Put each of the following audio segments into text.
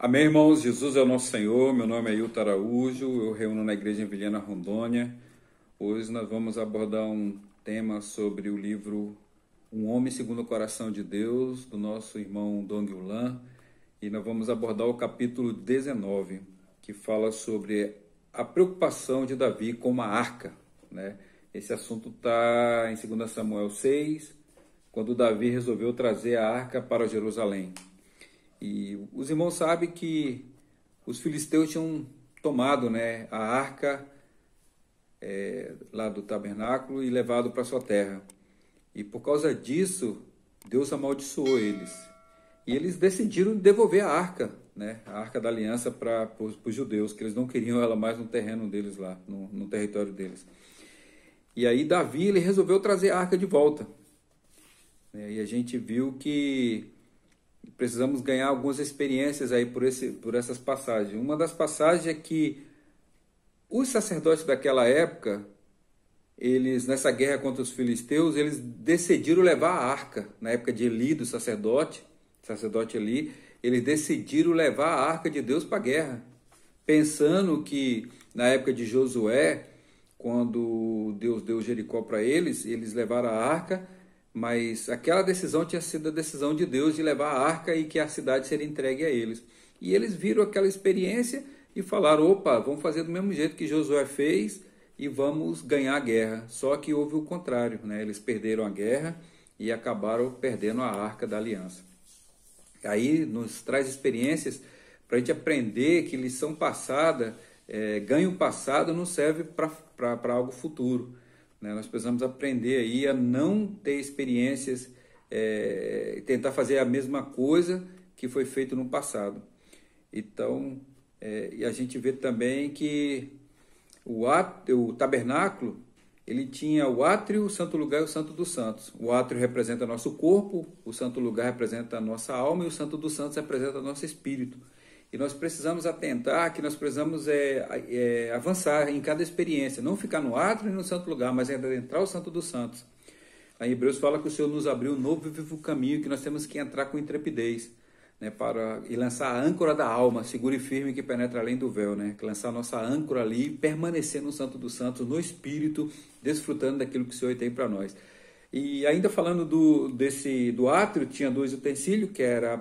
Amém, irmãos? Jesus é o nosso Senhor. Meu nome é Hilton Araújo. Eu reúno na Igreja em Vilhena, Rondônia. Hoje nós vamos abordar um tema sobre o livro Um Homem Segundo o Coração de Deus, do nosso irmão Dong Yulan. E nós vamos abordar o capítulo 19, que fala sobre a preocupação de Davi com uma arca, né? Esse assunto está em 2 Samuel 6, quando Davi resolveu trazer a arca para Jerusalém. E os irmãos sabem que os filisteus tinham tomado, né, a arca lá do tabernáculo e levado para sua terra. E por causa disso, Deus amaldiçoou eles. E eles decidiram devolver a arca, né, a arca da aliança para os judeus, que eles não queriam ela mais no terreno deles lá, no território deles. E aí Davi ele resolveu trazer a arca de volta. E a gente viu que precisamos ganhar algumas experiências aí por essas passagens. Uma das passagens é que os sacerdotes daquela época, eles nessa guerra contra os filisteus, eles decidiram levar a arca. Na época de Eli, do sacerdote Eli, eles decidiram levar a arca de Deus para a guerra, pensando que na época de Josué, quando Deus deu Jericó para eles levaram a arca. Mas aquela decisão tinha sido a decisão de Deus de levar a arca e que a cidade seria entregue a eles. E eles viram aquela experiência e falaram, opa, vamos fazer do mesmo jeito que Josué fez e vamos ganhar a guerra. Só que houve o contrário, né? Eles perderam a guerra e acabaram perdendo a arca da aliança. Aí nos traz experiências para a gente aprender que lição passada, ganho passado não serve para algo futuro. Nós precisamos aprender aí a não ter experiências, tentar fazer a mesma coisa que foi feito no passado. Então, e a gente vê também que o tabernáculo, ele tinha o átrio, o santo lugar e o santo dos santos. O átrio representa nosso corpo, o santo lugar representa a nossa alma e o santo dos santos representa nosso espírito. E nós precisamos atentar que nós precisamos avançar em cada experiência, não ficar no átrio e no santo lugar, mas adentrar o santo dos santos. Lá em Hebreus fala que o Senhor nos abriu um novo e vivo caminho, que nós temos que entrar com intrepidez, né, e lançar a âncora da alma, segura e firme, que penetra além do véu, né, que lançar a nossa âncora ali e permanecer no santo dos santos, no espírito, desfrutando daquilo que o Senhor tem para nós. E ainda falando do átrio, tinha dois utensílios, que era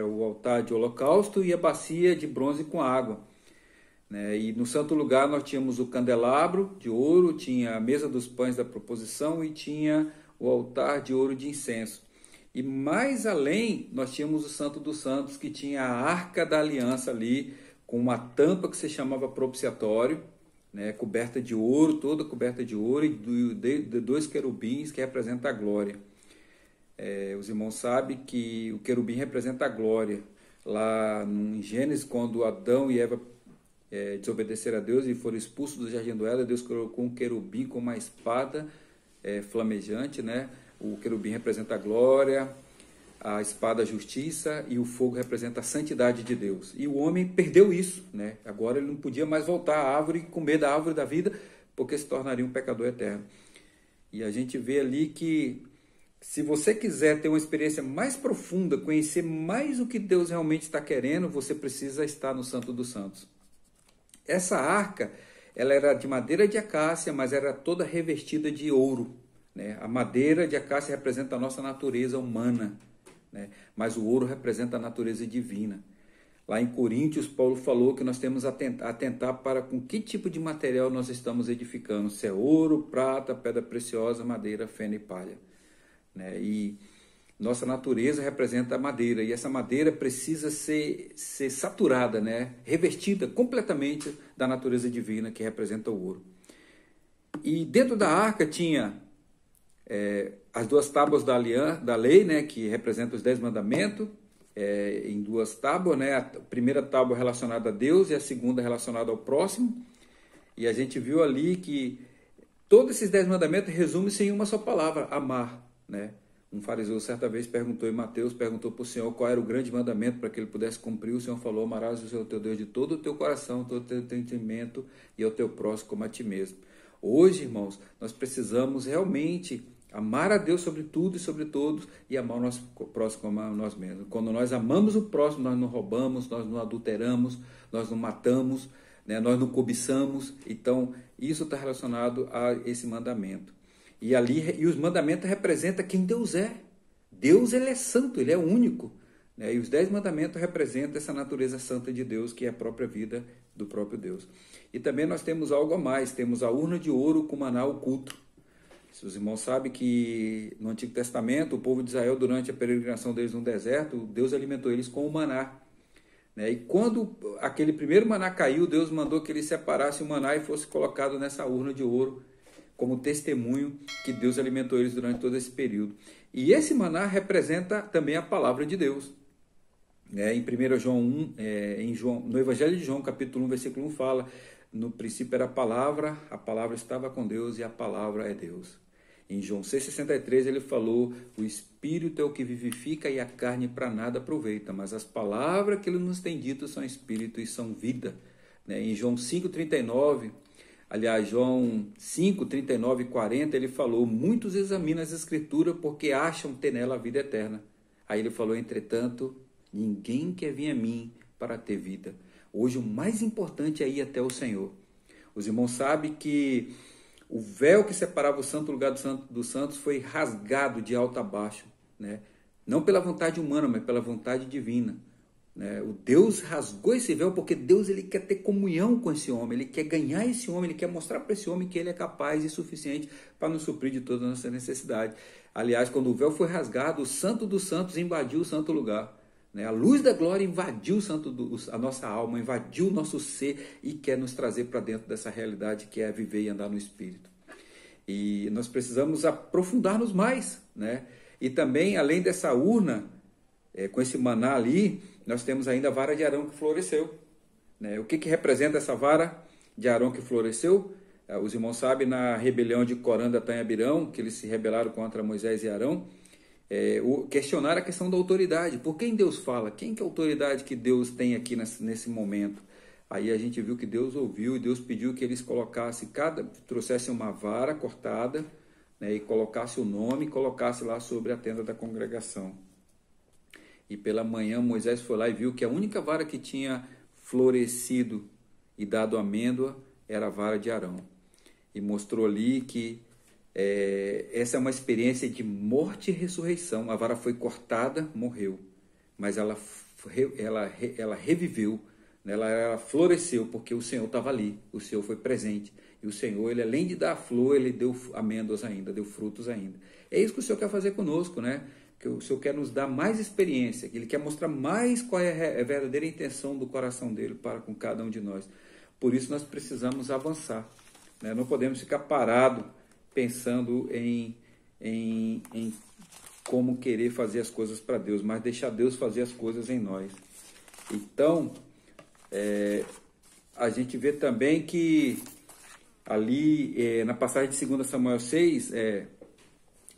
o altar de holocausto e a bacia de bronze com água. E no santo lugar nós tínhamos o candelabro de ouro, tinha a mesa dos pães da proposição e tinha o altar de ouro de incenso. E mais além nós tínhamos o santo dos santos, que tinha a arca da aliança ali, com uma tampa que se chamava propiciatório, coberta de ouro, toda coberta de ouro, e de dois querubins que representam a glória. Os irmãos sabem que o querubim representa a glória. Lá em Gênesis, quando Adão e Eva desobedeceram a Deus e foram expulsos do jardim do Éden, Deus colocou um querubim com uma espada flamejante, né? O querubim representa a glória, a espada a justiça e o fogo representa a santidade de Deus. E o homem perdeu isso, né? Agora ele não podia mais voltar à árvore e comer da árvore da vida, porque se tornaria um pecador eterno. E a gente vê ali que se você quiser ter uma experiência mais profunda, conhecer mais o que Deus realmente está querendo, você precisa estar no Santo dos Santos. Essa arca, ela era de madeira de acácia, mas era toda revestida de ouro, né? A madeira de acácia representa a nossa natureza humana, mas o ouro representa a natureza divina. Lá em Coríntios, Paulo falou que nós temos a atentar para com que tipo de material nós estamos edificando, se é ouro, prata, pedra preciosa, madeira, feno e palha. E nossa natureza representa a madeira, e essa madeira precisa ser saturada, revestida completamente da natureza divina que representa o ouro. E dentro da arca tinha as duas tábuas da lei, que representam os 10 mandamentos, em duas tábuas, a primeira tábua relacionada a Deus e a segunda relacionada ao próximo. E a gente viu ali que todos esses 10 mandamentos resumem-se em uma só palavra, amar. Um fariseu certa vez perguntou para o Senhor qual era o grande mandamento para que ele pudesse cumprir. O Senhor falou, amarás o Senhor teu Deus de todo o teu coração, todo o teu entendimento e ao teu próximo como a ti mesmo. Hoje, irmãos, nós precisamos realmente Amar a Deus sobre tudo e sobre todos e amar o nosso próximo como a nós mesmos. Quando nós amamos o próximo, nós não roubamos, nós não adulteramos, nós não matamos, né? Nós não cobiçamos. Então, isso está relacionado a esse mandamento. E os mandamentos representam quem Deus é. Deus, ele é santo, ele é único. Né? E os 10 mandamentos representam essa natureza santa de Deus, que é a própria vida do próprio Deus. E também nós temos algo a mais, temos a urna de ouro com maná oculto. Se os irmãos sabem que no Antigo Testamento, o povo de Israel, durante a peregrinação deles no deserto, Deus alimentou eles com o maná. Né? E quando aquele primeiro maná caiu, Deus mandou que eles separassem o maná e fosse colocado nessa urna de ouro, como testemunho que Deus alimentou eles durante todo esse período. E esse maná representa também a palavra de Deus. Em 1 João 1, no Evangelho de João, capítulo 1, versículo 1, fala: no princípio era a palavra estava com Deus e a palavra é Deus. Em João 6,63 ele falou: o Espírito é o que vivifica e a carne para nada aproveita, mas as palavras que ele nos tem dito são Espírito e são vida. Em João 5,39, aliás, João 5, 39 e 40, ele falou: muitos examinam as Escrituras porque acham ter nela a vida eterna. Aí ele falou: entretanto, ninguém quer vir a mim para ter vida. Hoje o mais importante é ir até o Senhor. Os irmãos sabem que o véu que separava o santo lugar dos santos foi rasgado de alto a baixo, né? Não pela vontade humana, mas pela vontade divina. Né? O Deus rasgou esse véu porque Deus, ele quer ter comunhão com esse homem, ele quer ganhar esse homem, ele quer mostrar para esse homem que ele é capaz e suficiente para nos suprir de toda a nossa necessidade. Aliás, quando o véu foi rasgado, o Santo dos Santos invadiu o santo lugar. A luz da glória invadiu a nossa alma, invadiu o nosso ser e quer nos trazer para dentro dessa realidade que é viver e andar no Espírito. E nós precisamos aprofundar-nos mais, né? E também, além dessa urna, com esse maná ali, nós temos ainda a vara de Arão que floresceu. Né? O que representa essa vara de Arão que floresceu? Os irmãos sabem, na rebelião de Corã, Datã e Abirão, que eles se rebelaram contra Moisés e Arão, questionar a questão da autoridade. Por quem Deus fala? Quem que é a autoridade que Deus tem aqui nesse momento? Aí a gente viu que Deus ouviu e Deus pediu que eles trouxessem uma vara cortada, né, e colocasse o nome e colocasse lá sobre a tenda da congregação. E pela manhã Moisés foi lá e viu que a única vara que tinha florescido e dado amêndoa era a vara de Arão. E mostrou ali que essa é uma experiência de morte e ressurreição. A vara foi cortada, morreu, mas ela reviveu, né? Ela floresceu, porque o Senhor estava ali, o Senhor foi presente. E o Senhor, ele, além de dar flor, ele deu amêndoas ainda, deu frutos ainda. É isso que o Senhor quer fazer conosco, né? Que o Senhor quer nos dar mais experiência, que Ele quer mostrar mais qual é a verdadeira intenção do coração dele para com cada um de nós. Por isso nós precisamos avançar, né? Não podemos ficar parados pensando em como querer fazer as coisas para Deus, mas deixar Deus fazer as coisas em nós. Então, a gente vê também que ali na passagem de 2 Samuel 6,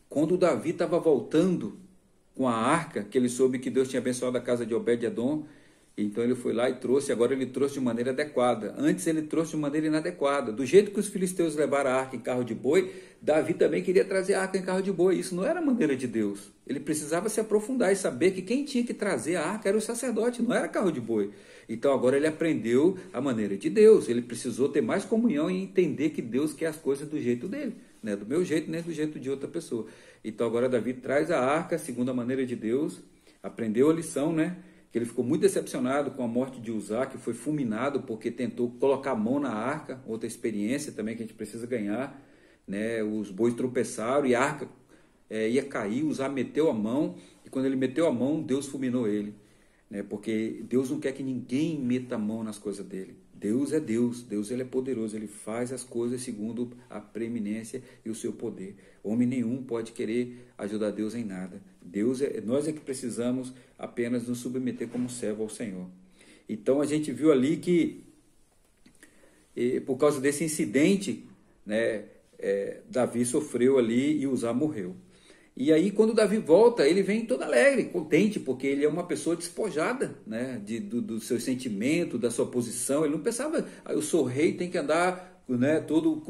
quando Davi estava voltando com a arca, que ele soube que Deus tinha abençoado a casa de Obed-Edom, então ele foi lá e trouxe. Agora ele trouxe de maneira adequada. Antes ele trouxe de maneira inadequada. Do jeito que os filisteus levaram a arca em carro de boi, Davi também queria trazer a arca em carro de boi. Isso não era a maneira de Deus. Ele precisava se aprofundar e saber que quem tinha que trazer a arca era o sacerdote, não era carro de boi. Então agora ele aprendeu a maneira de Deus. Ele precisou ter mais comunhão e entender que Deus quer as coisas do jeito dele. Não é do meu jeito, nem do jeito de outra pessoa. Então agora Davi traz a arca segundo a maneira de Deus. Aprendeu a lição, né? Que ele ficou muito decepcionado com a morte de Uzá, que foi fulminado porque tentou colocar a mão na arca. Outra experiência também que a gente precisa ganhar, né? Os bois tropeçaram e a arca ia cair. Uzá meteu a mão, e quando ele meteu a mão, Deus fulminou ele, né? Porque Deus não quer que ninguém meta a mão nas coisas dele. Deus é Deus, Deus ele é poderoso, ele faz as coisas segundo a preeminência e o seu poder. Homem nenhum pode querer ajudar Deus em nada. Nós é que precisamos apenas nos submeter como servo ao Senhor. Então a gente viu ali que, por causa desse incidente, né, Davi sofreu ali e Uzá morreu. E aí, quando Davi volta, ele vem todo alegre, contente, porque ele é uma pessoa despojada, né, do seu sentimento, da sua posição. Ele não pensava, eu sou rei, tem que andar, né, todo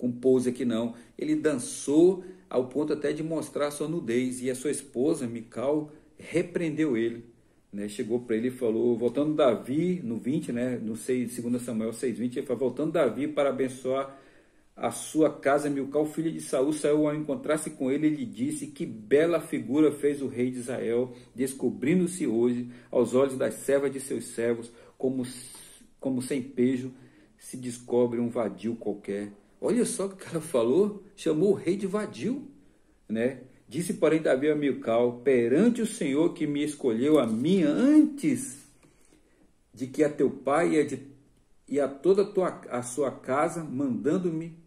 com pose aqui não. Ele dançou ao ponto até de mostrar sua nudez, e a sua esposa, Mical, repreendeu ele, né? Chegou para ele e falou, voltando Davi, no 20, né? No 2 Samuel 6:20, ele falou, voltando Davi para abençoar a sua casa, Mical, filha de Saul, saiu ao encontrar-se com ele e lhe disse, que bela figura fez o rei de Israel, descobrindo-se hoje aos olhos das servas de seus servos, como sem pejo se descobre um vadio qualquer. Olha só o que ela falou, chamou o rei de vadio, né? Disse, porém, Davi a Mical, perante o Senhor que me escolheu a mim antes de que a teu pai e a toda a sua casa, mandando-me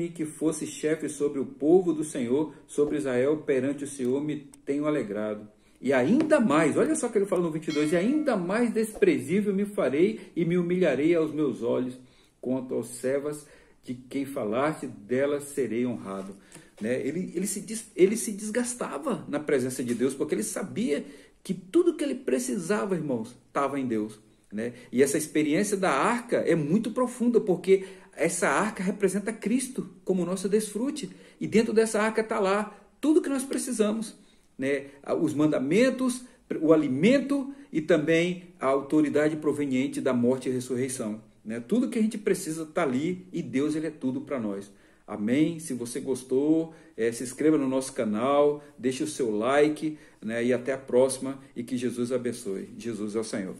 que fosse chefe sobre o povo do Senhor, sobre Israel, perante o Senhor me tenho alegrado. E ainda mais, olha só o que ele fala no 22, e ainda mais desprezível me farei e me humilharei aos meus olhos, quanto aos servas de quem falaste, delas serei honrado. Né? Ele se desgastava na presença de Deus, porque ele sabia que tudo que ele precisava, irmãos, estava em Deus. Né? E essa experiência da arca é muito profunda, porque essa arca representa Cristo como nosso desfrute. E dentro dessa arca está lá tudo que nós precisamos. Né? Os mandamentos, o alimento e também a autoridade proveniente da morte e ressurreição. Né? Tudo que a gente precisa está ali, e Deus, ele é tudo para nós. Amém? Se você gostou, se inscreva no nosso canal, deixe o seu like, né? E até a próxima, e que Jesus abençoe. Jesus é o Senhor.